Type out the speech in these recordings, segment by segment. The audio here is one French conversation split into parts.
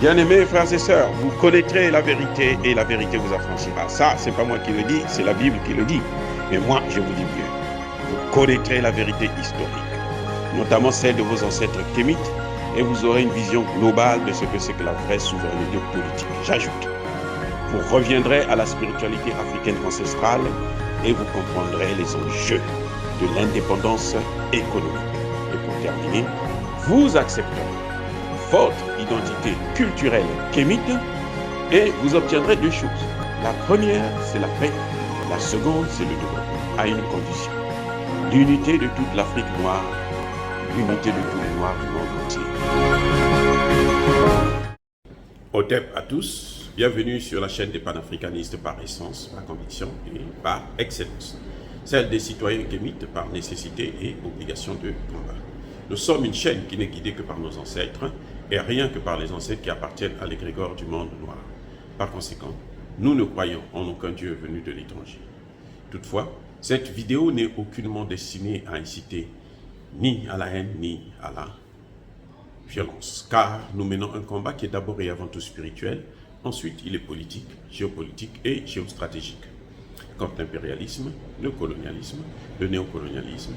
Bien-aimés frères et sœurs, vous connaîtrez la vérité et la vérité vous affranchira. Ça, c'est pas moi qui le dis, c'est la Bible qui le dit. Mais moi, je vous dis mieux. Vous connaîtrez la vérité historique, notamment celle de vos ancêtres kémites, et vous aurez une vision globale de ce que c'est que la vraie souveraineté politique. J'ajoute, vous reviendrez à la spiritualité africaine ancestrale et vous comprendrez les enjeux de l'indépendance économique. Et pour terminer, vous accepterez votre identité culturelle kémite et vous obtiendrez deux choses. La première, c'est la paix. La seconde, c'est le développement, à une condition. L'unité de toute l'Afrique noire, l'unité de tous les Noirs du monde entier. Otep à tous, bienvenue sur la chaîne des panafricanistes par essence, par conviction et par excellence. Celle des citoyens kémites par nécessité et obligation de combat. Nous sommes une chaîne qui n'est guidée que par nos ancêtres et rien que par les ancêtres qui appartiennent à l'égrégore du monde noir. Par conséquent, nous ne croyons en aucun Dieu venu de l'étranger. Toutefois, cette vidéo n'est aucunement destinée à inciter ni à la haine ni à la violence, car nous menons un combat qui est d'abord et avant tout spirituel, ensuite il est politique, géopolitique et géostratégique, contre l'impérialisme, le colonialisme, le néocolonialisme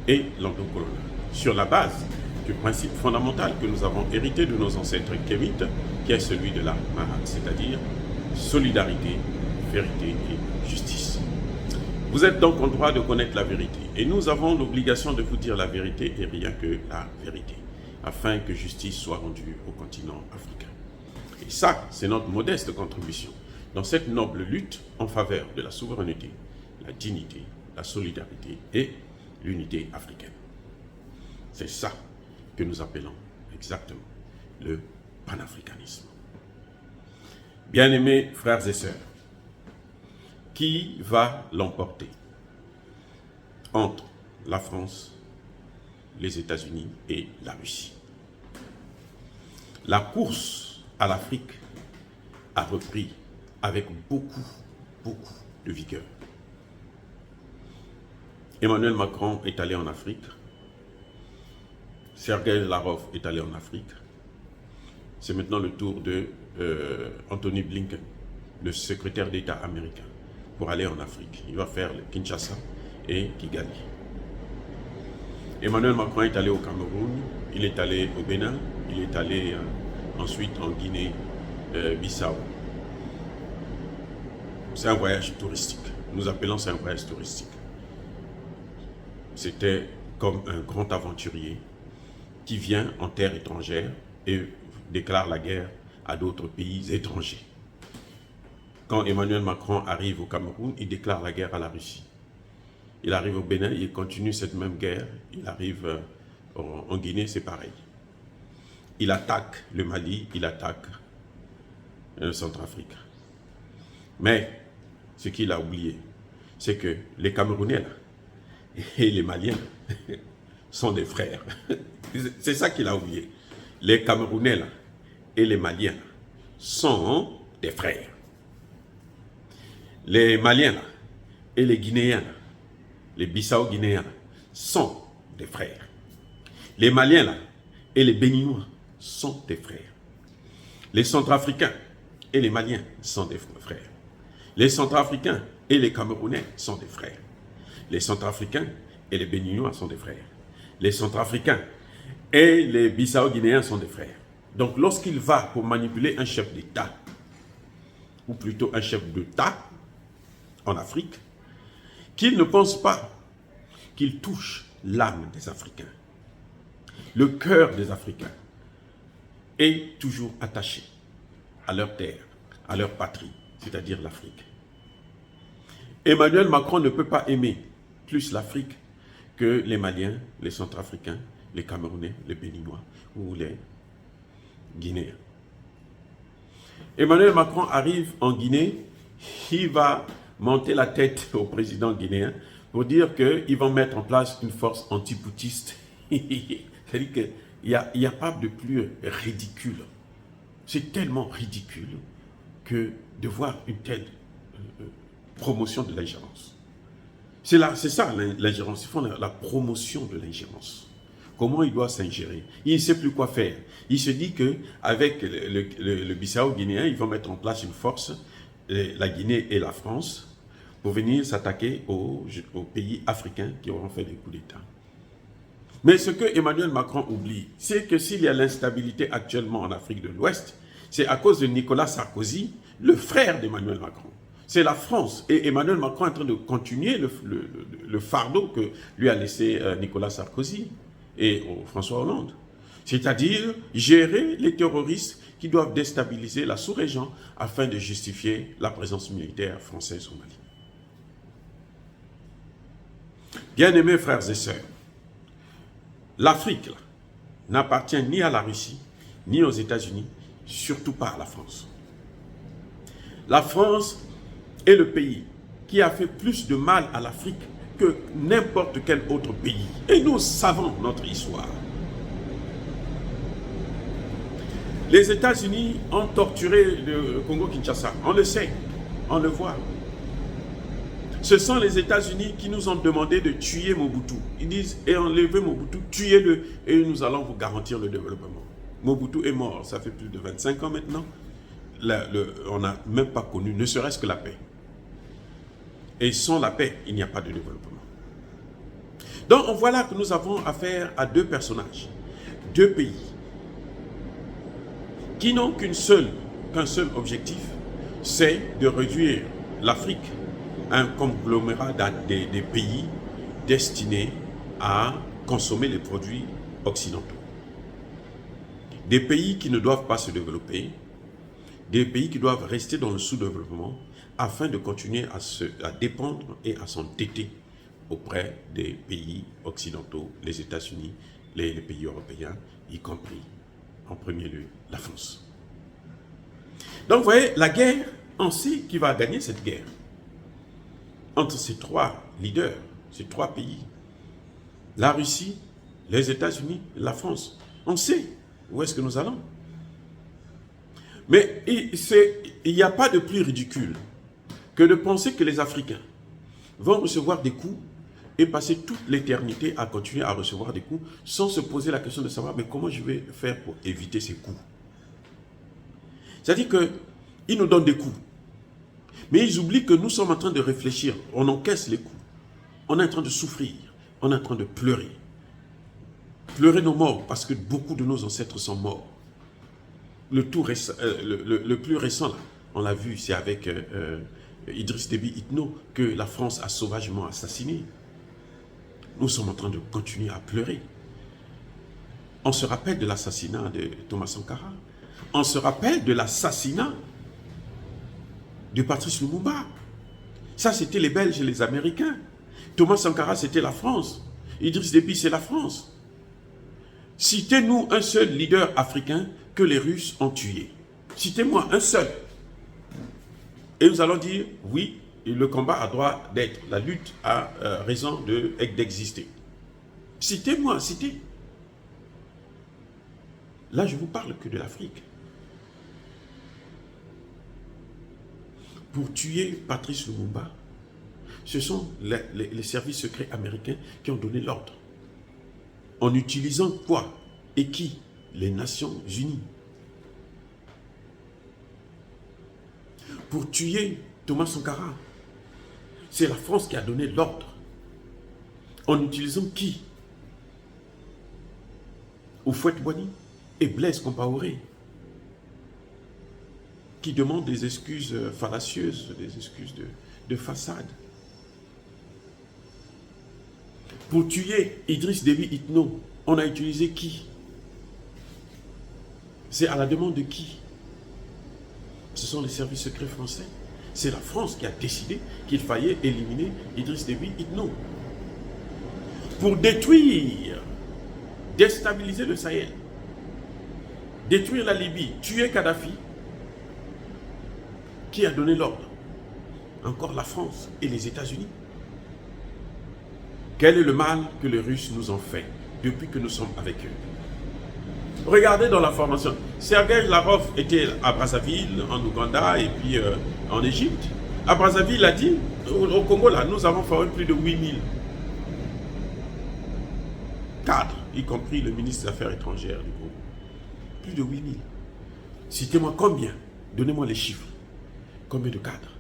et l'endocolonial, sur la base du principe fondamental que nous avons hérité de nos ancêtres kémites, qui est celui de la Mahat, c'est-à-dire solidarité, vérité et justice. Vous êtes donc en droit de connaître la vérité, et nous avons l'obligation de vous dire la vérité et rien que la vérité, afin que justice soit rendue au continent africain. Et ça, c'est notre modeste contribution dans cette noble lutte en faveur de la souveraineté, la dignité, la solidarité et l'unité africaine. C'est ça que nous appelons exactement le panafricanisme. Bien-aimés frères et sœurs, qui va l'emporter entre la France, les États-Unis et la Russie? La course à l'Afrique a repris avec beaucoup de vigueur. Emmanuel Macron est allé en Afrique. Sergei Lavrov est allé en Afrique. C'est maintenant le tour de Anthony Blinken, le secrétaire d'État américain, pour aller en Afrique. Il va faire le Kinshasa et Kigali. Emmanuel Macron est allé au Cameroun, il est allé au Bénin, il est allé ensuite en Guinée-Bissau. C'est un voyage touristique. Nous appelons ça un voyage touristique. C'était comme un grand aventurier qui vient en terre étrangère et déclare la guerre à d'autres pays étrangers. Quand Emmanuel Macron arrive au Cameroun, il déclare la guerre à la Russie. Il arrive au Bénin, il continue cette même guerre. Il arrive en Guinée, c'est pareil. Il attaque le Mali, il attaque le Centrafrique. Mais ce qu'il a oublié, c'est que les Camerounais là, et les Maliens sont des frères. C'est ça qu'il a oublié. Les Camerounais là, et les Maliens là, sont des frères. Les Maliens là, et les Guinéens, là, les Bissau-Guinéens là, sont des frères. Les Maliens là, et les Béninois sont des frères. Les Centrafricains et les Maliens sont des frères. Les Centrafricains et les Camerounais sont des frères. Les Centrafricains et les Béninois sont des frères. Les Centrafricains et les Bissau-Guinéens sont des frères. Donc lorsqu'il va pour manipuler un chef d'État, ou plutôt un chef d'État en Afrique, qu'il ne pense pas qu'il touche l'âme des Africains. Le cœur des Africains est toujours attaché à leur terre, à leur patrie, c'est-à-dire l'Afrique. Emmanuel Macron ne peut pas aimer plus l'Afrique que les Maliens, les Centrafricains, les Camerounais, les Béninois ou les Guinéens. Emmanuel Macron arrive en Guinée, il va monter la tête au président guinéen pour dire qu'ils vont mettre en place une force antipoutiste. C'est-à-dire qu'il n'y a pas de plus ridicule. C'est tellement ridicule que de voir une telle promotion de l'ingérence. C'est ça l'ingérence, ils font la promotion de l'ingérence. comment il doit s'ingérer. Il ne sait plus quoi faire. Il se dit qu'avec le Bissau guinéen, ils vont mettre en place une force, la Guinée et la France, pour venir s'attaquer aux pays africains qui auront fait des coups d'État. Mais ce que Emmanuel Macron oublie, c'est que s'il y a l'instabilité actuellement en Afrique de l'Ouest, c'est à cause de Nicolas Sarkozy, le frère d'Emmanuel Macron. C'est la France. Et Emmanuel Macron est en train de continuer le fardeau que lui a laissé Nicolas Sarkozy et François Hollande. C'est-à-dire gérer les terroristes qui doivent déstabiliser la sous-région afin de justifier la présence militaire française au Mali. Bien-aimés frères et sœurs, l'Afrique n'appartient ni à la Russie, ni aux États-Unis, surtout pas à la France. La France est le pays qui a fait plus de mal à l'Afrique que n'importe quel autre pays. Et nous savons notre histoire. Les États-Unis ont torturé le Congo-Kinshasa. On le sait, on le voit. Ce sont les États-Unis qui nous ont demandé de tuer Mobutu. Ils disent, et enlevez Mobutu, tuez-le, et nous allons vous garantir le développement. Mobutu est mort, ça fait plus de 25 ans maintenant. On n'a même pas connu, ne serait-ce que la paix. Et sans la paix, il n'y a pas de développement. Donc, on voit là que nous avons affaire à deux personnages, deux pays, qui n'ont qu'un seul objectif, c'est de réduire l'Afrique à un conglomérat des pays destinés à consommer les produits occidentaux. Des pays qui ne doivent pas se développer, des pays qui doivent rester dans le sous-développement afin de continuer à dépendre et à s'endetter auprès des pays occidentaux, les États-Unis, les pays européens, y compris en premier lieu la France. Donc vous voyez, la guerre, on sait qui va gagner cette guerre entre ces trois leaders, ces trois pays, la Russie, les États-Unis, la France. On sait où est-ce que nous allons. Mais il n'y a pas de plus ridicule que de penser que les Africains vont recevoir des coups et passer toute l'éternité à continuer à recevoir des coups sans se poser la question de savoir mais comment je vais faire pour éviter ces coups. C'est-à-dire qu'ils nous donnent des coups. Mais ils oublient que nous sommes en train de réfléchir. On encaisse les coups. On est en train de souffrir. On est en train de pleurer. Pleurer nos morts parce que beaucoup de nos ancêtres sont morts. Le plus récent, là, on l'a vu, c'est avec Idriss Déby Itno que la France a sauvagement assassiné. Nous sommes en train de continuer à pleurer. On se rappelle de l'assassinat de Thomas Sankara. On se rappelle de l'assassinat de Patrice Lumumba. Ça, c'était les Belges et les Américains. Thomas Sankara, c'était la France. Idriss Déby, c'est la France. Citez-nous un seul leader africain que les Russes ont tué. Citez-moi un seul. Et nous allons dire, oui, le combat a droit d'être. La lutte a raison d'exister. Citez-moi, citez. Là, je ne vous parle que de l'Afrique. Pour tuer Patrice Lumumba, ce sont les services secrets américains qui ont donné l'ordre. En utilisant quoi et qui? Les Nations Unies. Pour tuer Thomas Sankara, c'est la France qui a donné l'ordre. En utilisant qui? Houphouët-Boigny et Blaise Compaoré, qui demandent des excuses fallacieuses, des excuses de façade. Pour tuer Idriss Déby Itno, on a utilisé qui? C'est à la demande de qui? Ce sont les services secrets français. C'est la France qui a décidé qu'il fallait éliminer Idriss Déby Itno. Pour détruire, déstabiliser le Sahel, détruire la Libye, tuer Kadhafi, qui a donné l'ordre? Encore la France et les États-Unis. Quel est le mal que les Russes nous ont fait depuis que nous sommes avec eux? Regardez dans la formation. Sergei Lavrov était à Brazzaville, en Ouganda et puis en Égypte. À Brazzaville, il a dit, au Congo, là, nous avons formé plus de 8000 cadres. y compris le ministre des Affaires étrangères du Congo. Plus de 8 000. Citez-moi combien, donnez-moi les chiffres. Combien de cadres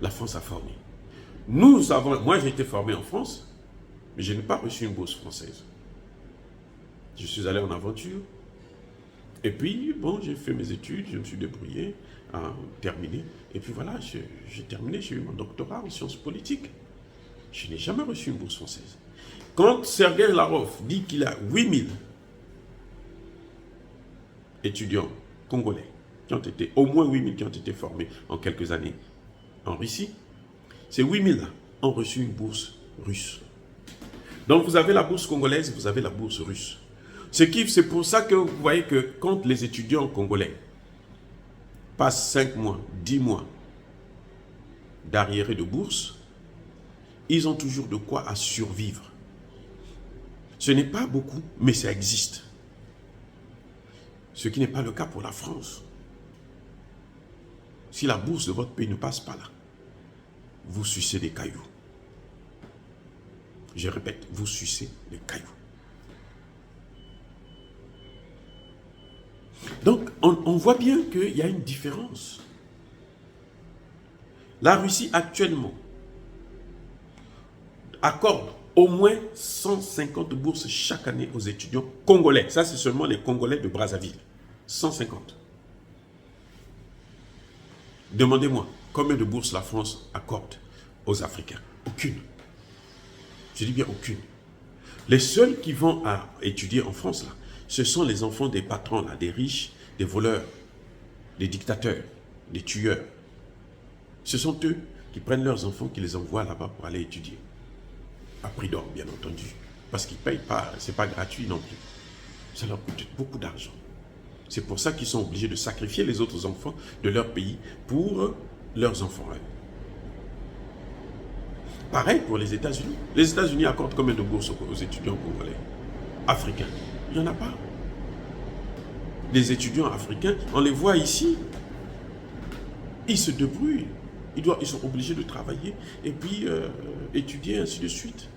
la France a formé? Moi j'ai été formé en France, mais je n'ai pas reçu une bourse française. Je suis allé en aventure. Et puis, bon, j'ai fait mes études, je me suis débrouillé, terminé. Et puis voilà, j'ai terminé, j'ai eu mon doctorat en sciences politiques. Je n'ai jamais reçu une bourse française. Quand Sergei Lavrov dit qu'il a 8 000 étudiants congolais, qui ont été, au moins 8 000 qui ont été formés en quelques années en Russie, ces 8 000 là ont reçu une bourse russe. Donc vous avez la bourse congolaise, vous avez la bourse russe. C'est pour ça que vous voyez que quand les étudiants congolais passent 5 mois, 10 mois d'arriérés de bourse, ils ont toujours de quoi à survivre. Ce n'est pas beaucoup, mais ça existe. Ce qui n'est pas le cas pour la France. Si la bourse de votre pays ne passe pas là, vous sucez des cailloux. Je répète, vous sucez des cailloux. Donc, on voit bien qu'il y a une différence. La Russie, actuellement, accorde au moins 150 bourses chaque année aux étudiants congolais. Ça, c'est seulement les Congolais de Brazzaville. 150. Demandez-moi, combien de bourses la France accorde aux Africains? Aucune. Je dis bien aucune. Les seuls qui vont étudier en France, là, ce sont les enfants des patrons, là, des riches, des voleurs, des dictateurs, des tueurs. Ce sont eux qui prennent leurs enfants, qui les envoient là-bas pour aller étudier. À prix d'or, bien entendu. Parce qu'ils ne payent pas, ce n'est pas gratuit non plus. Ça leur coûte beaucoup d'argent. C'est pour ça qu'ils sont obligés de sacrifier les autres enfants de leur pays pour leurs enfants. Pareil pour les États-Unis. Les États-Unis accordent combien de bourses aux étudiants congolais? Africains. Il n'y en a pas. Les étudiants africains, on les voit ici. Ils se débrouillent. Ils sont obligés de travailler et puis étudier, ainsi de suite.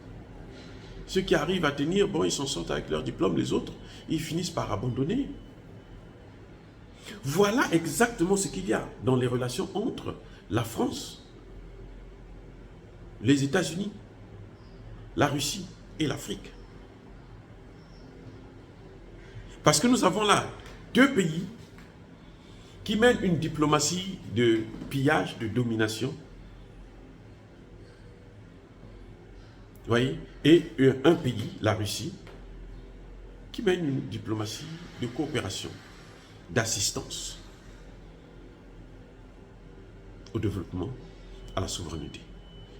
Ceux qui arrivent à tenir, bon, ils s'en sortent avec leur diplôme. Les autres, ils finissent par abandonner. Voilà exactement ce qu'il y a dans les relations entre la France, les États-Unis, la Russie et l'Afrique. Parce que nous avons là deux pays qui mènent une diplomatie de pillage, de domination. Vous voyez? Et un pays, la Russie, qui mène une diplomatie de coopération, d'assistance au développement, à la souveraineté.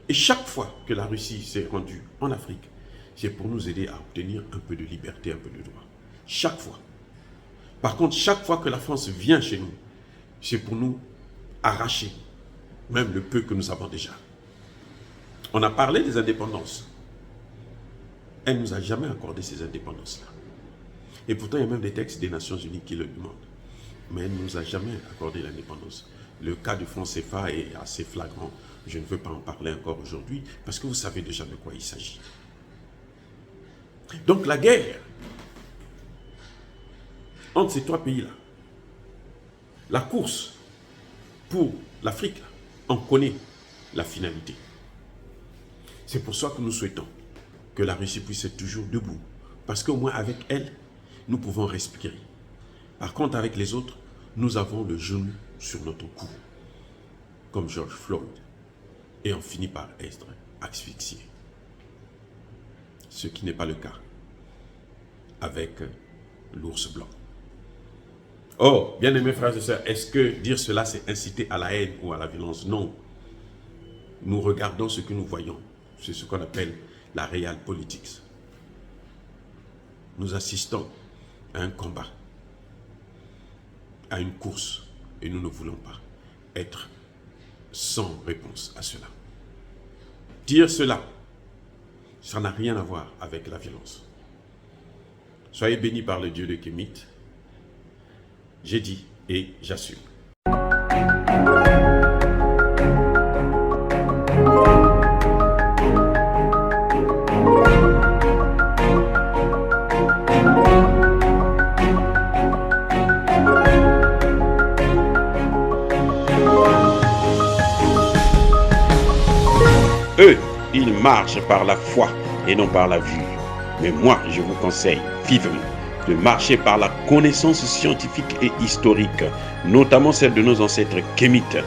Et chaque fois que la Russie s'est rendue en Afrique, c'est pour nous aider à obtenir un peu de liberté, un peu de droit. Chaque fois. Par contre, chaque fois que la France vient chez nous, c'est pour nous arracher même le peu que nous avons déjà. On a parlé des indépendances. Elle ne nous a jamais accordé ces indépendances-là. Et pourtant, il y a même des textes des Nations Unies qui le demandent. Mais elle ne nous a jamais accordé l'indépendance. Le cas du franc CFA est assez flagrant. Je ne veux pas en parler encore aujourd'hui parce que vous savez déjà de quoi il s'agit. Donc la guerre entre ces trois pays-là, la course pour l'Afrique, on connaît la finalité. C'est pour ça que nous souhaitons que la Russie puisse être toujours debout. Parce qu'au moins avec elle, nous pouvons respirer. Par contre, avec les autres, nous avons le genou sur notre cou, comme George Floyd. Et on finit par être asphyxié. Ce qui n'est pas le cas avec l'ours blanc. Oh, bien-aimés frères et sœurs, est-ce que dire cela, c'est inciter à la haine ou à la violence? Non. Nous regardons ce que nous voyons. C'est ce qu'on appelle la real politics. Nous assistons à un combat, à une course, et nous ne voulons pas être sans réponse à cela. Dire cela, ça n'a rien à voir avec la violence. Soyez bénis par le Dieu de Kémit. J'ai dit et j'assume. marche par la foi et non par la vue. Mais moi, je vous conseille vivement de marcher par la connaissance scientifique et historique, notamment celle de nos ancêtres kémites,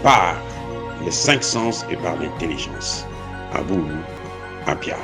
par les 5 sens et par l'intelligence. À vous, Apia.